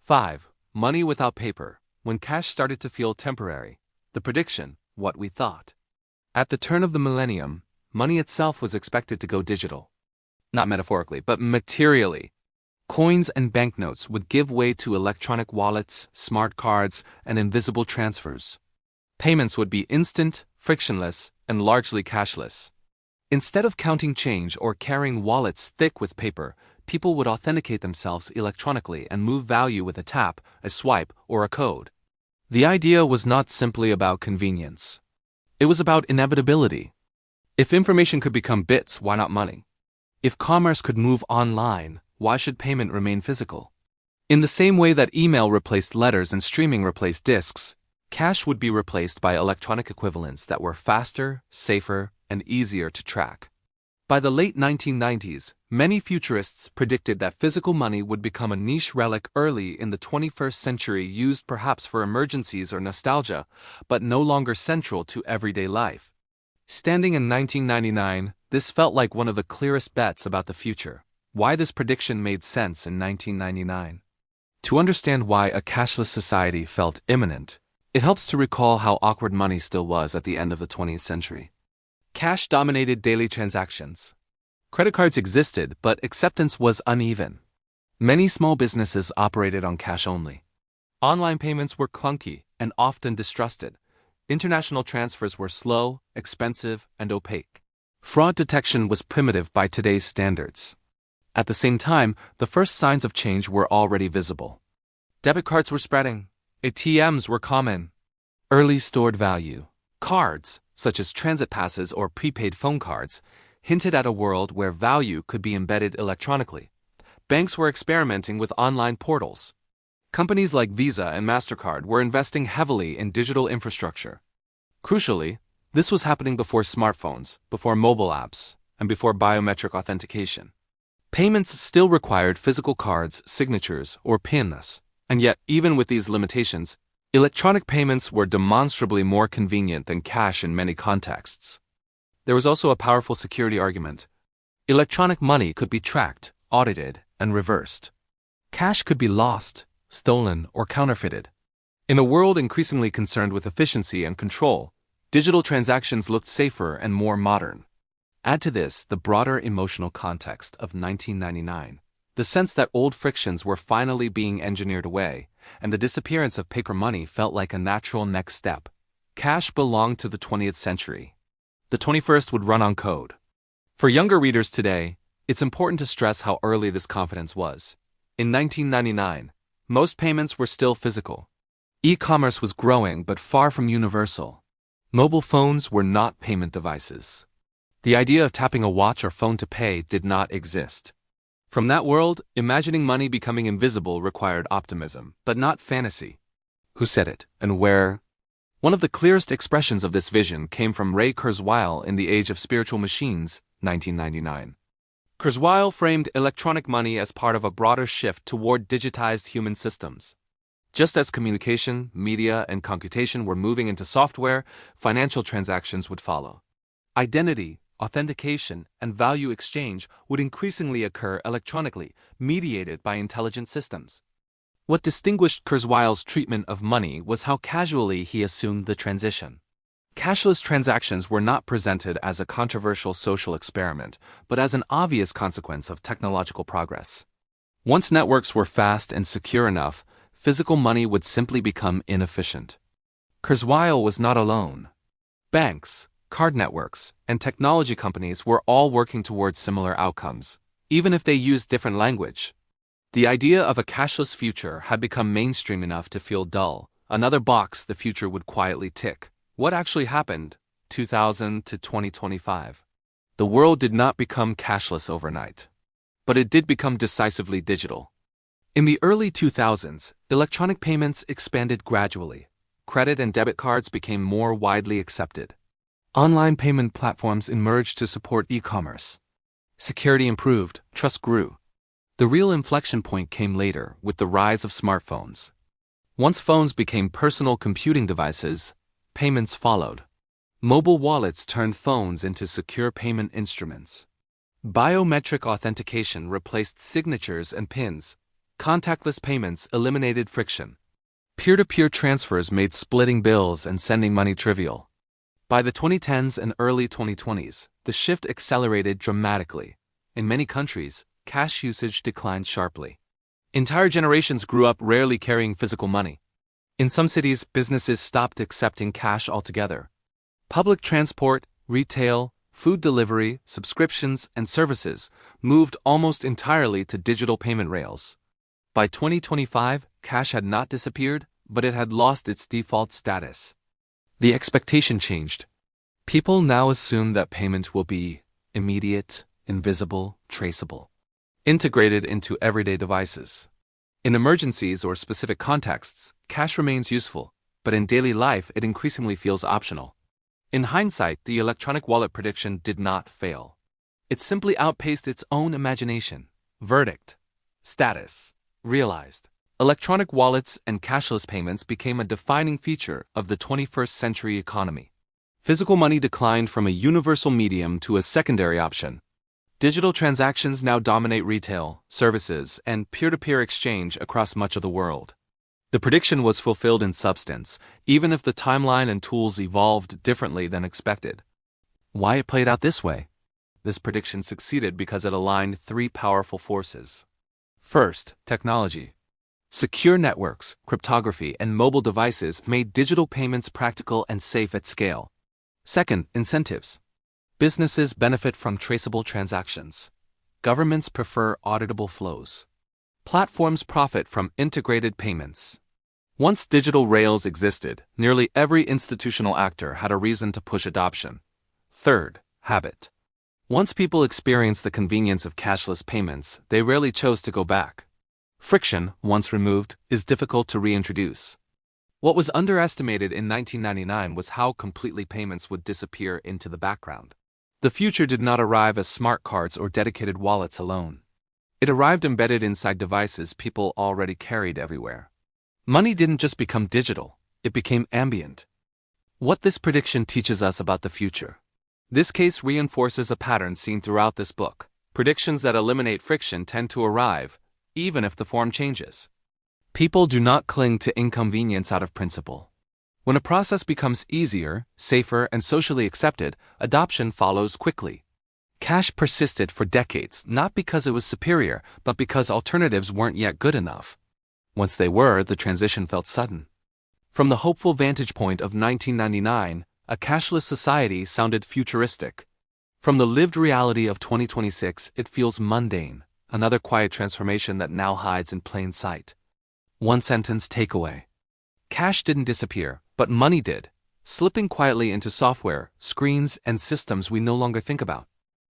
5. Money without paper. When cash started to feel temporary. The prediction, what we thought. At the turn of the millennium, money itself was expected to go digital. Not metaphorically, but materially. Coins and banknotes would give way to electronic wallets, smart cards, and invisible transfers. Payments would be instant, frictionless, and largely cashless. Instead of counting change or carrying wallets thick with paper, people would authenticate themselves electronically and move value with a tap, a swipe, or a code. The idea was not simply about convenience. It was about inevitability. If information could become bits, why not money? If commerce could move online, why should payment remain physical? In the same way that email replaced letters and streaming replaced disks, cash would be replaced by electronic equivalents that were faster, safer, and easier to track. By the late 1990s, many futurists predicted that physical money would become a niche relic early in the 21st century, used perhaps for emergencies or nostalgia, but no longer central to everyday life. Standing in 1999, this felt like one of the clearest bets about the future. Why this prediction made sense in 1999. To understand why a cashless society felt imminent, it helps to recall how awkward money still was at the end of the 20th century. Cash dominated daily transactions. Credit cards existed, but acceptance was uneven. Many small businesses operated on cash only. Online payments were clunky and often distrusted. International transfers were slow, expensive, and opaque. Fraud detection was primitive by today's standards. At the same time, the first signs of change were already visible. Debit cards were spreading. ATMs were common. Early stored value. Cards, such as transit passes or prepaid phone cards, hinted at a world where value could be embedded electronically. Banks were experimenting with online portals. Companies like Visa and MasterCard were investing heavily in digital infrastructure. Crucially, this was happening before smartphones, before mobile apps, and before biometric authentication. Payments still required physical cards, signatures, or PINs, and yet, even with these limitations, electronic payments were demonstrably more convenient than cash in many contexts. There was also a powerful security argument. Electronic money could be tracked, audited, and reversed. Cash could be lost, stolen, or counterfeited. In a world increasingly concerned with efficiency and control, digital transactions looked safer and more modern. Add to this the broader emotional context of 1999, the sense that old frictions were finally being engineered away, and the disappearance of paper money felt like a natural next step. Cash belonged to the 20th century. The 21st would run on code. For younger readers today, it's important to stress how early this confidence was. In 1999, most payments were still physical. E-commerce was growing but far from universal. Mobile phones were not payment devices. The idea of tapping a watch or phone to pay did not exist. From that world, imagining money becoming invisible required optimism, but not fantasy. Who said it, and where? One of the clearest expressions of this vision came from Ray Kurzweil in The Age of Spiritual Machines, 1999. Kurzweil framed electronic money as part of a broader shift toward digitized human systems. Just as communication, media, and computation were moving into software, financial transactions would follow. Identity, authentication, and value exchange would increasingly occur electronically, mediated by intelligent systems. What distinguished Kurzweil's treatment of money was how casually he assumed the transition. Cashless transactions were not presented as a controversial social experiment, but as an obvious consequence of technological progress. Once networks were fast and secure enough, physical money would simply become inefficient. Kurzweil was not alone. Banks, card networks, and technology companies were all working towards similar outcomes, even if they used different language. The idea of a cashless future had become mainstream enough to feel dull, another box the future would quietly tick. What actually happened, 2000 to 2025? The world did not become cashless overnight, but it did become decisively digital. In the early 2000s, electronic payments expanded gradually. Credit and debit cards became more widely accepted. Online payment platforms emerged to support e-commerce. Security improved, trust grew. The real inflection point came later with the rise of smartphones. Once phones became personal computing devices, payments followed. Mobile wallets turned phones into secure payment instruments. Biometric authentication replaced signatures and PINs. Contactless payments eliminated friction. Peer-to-peer transfers made splitting bills and sending money trivial. By the 2010s and early 2020s, the shift accelerated dramatically. In many countries, cash usage declined sharply. Entire generations grew up rarely carrying physical money. In some cities, businesses stopped accepting cash altogether. Public transport, retail, food delivery, subscriptions, and services moved almost entirely to digital payment rails. By 2025, cash had not disappeared, but it had lost its default status. The expectation changed. People now assume that payment will be immediate, invisible, traceable, integrated into everyday devices. In emergencies or specific contexts, cash remains useful, but in daily life it increasingly feels optional. In hindsight, the electronic wallet prediction did not fail. It simply outpaced its own imagination. Verdict. Status. Realized. Electronic wallets and cashless payments became a defining feature of the 21st century economy. Physical money declined from a universal medium to a secondary option. Digital transactions now dominate retail, services, and peer-to-peer exchange across much of the world. The prediction was fulfilled in substance, even if the timeline and tools evolved differently than expected. Why it played out this way? This prediction succeeded because it aligned three powerful forces. First, technology. Secure networks, cryptography, and mobile devices made digital payments practical and safe at scale. Second, incentives. Businesses benefit from traceable transactions. Governments prefer auditable flows. Platforms profit from integrated payments. Once digital rails existed, nearly every institutional actor had a reason to push adoption. Third, habit. Once people experienced the convenience of cashless payments, they rarely chose to go back. Friction, once removed, is difficult to reintroduce. What was underestimated in 1999 was how completely payments would disappear into the background. The future did not arrive as smart cards or dedicated wallets alone. It arrived embedded inside devices people already carried everywhere. Money didn't just become digital, it became ambient. What this prediction teaches us about the future. This case reinforces a pattern seen throughout this book. Predictions that eliminate friction tend to arrive, even if the form changes. People do not cling to inconvenience out of principle. When a process becomes easier, safer, and socially accepted, adoption follows quickly. Cash persisted for decades, not because it was superior, but because alternatives weren't yet good enough. Once they were, the transition felt sudden. From the hopeful vantage point of 1999, a cashless society sounded futuristic. From the lived reality of 2026, it feels mundane, another quiet transformation that now hides in plain sight. One sentence takeaway. Cash didn't disappear, but money did, slipping quietly into software, screens, and systems we no longer think about.